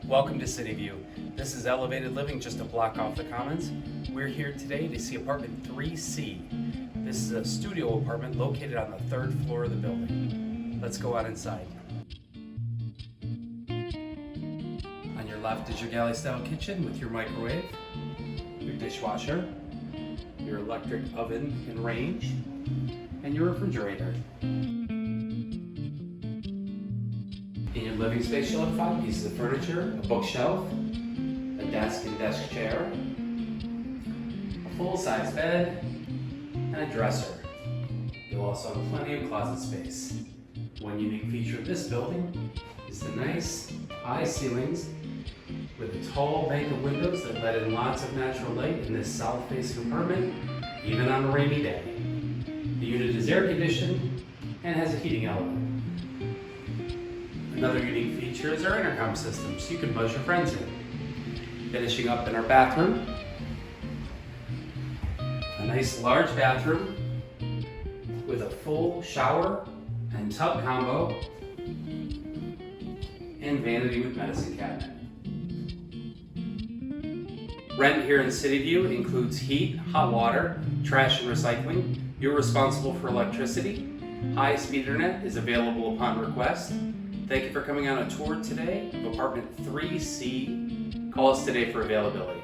Welcome to Cityview. This is elevated living just a block off the Commons. We're here today to see apartment 3C. This is a studio apartment located on the third floor of the building. Let's go out inside. On your left is your galley style kitchen with your microwave, your dishwasher, your electric oven and range, and your refrigerator. In your living space, you'll have 5 pieces of furniture, a bookshelf, a desk and desk chair, a full-size bed, and a dresser. You'll also have plenty of closet space. One unique feature of this building is the nice high ceilings with a tall bank of windows that let in lots of natural light in this south-facing apartment, even on a rainy day. The unit is air-conditioned and has a heating element. Another unique feature is our intercom system, so you can buzz your friends in. Finishing up in our bathroom, a nice large bathroom with a full shower and tub combo and vanity with medicine cabinet. Rent here in Cityview includes heat, hot water, trash and recycling. You're responsible for electricity. High-speed internet is available upon request. Thank you for coming on a tour today of apartment 3C. Call us today for availability.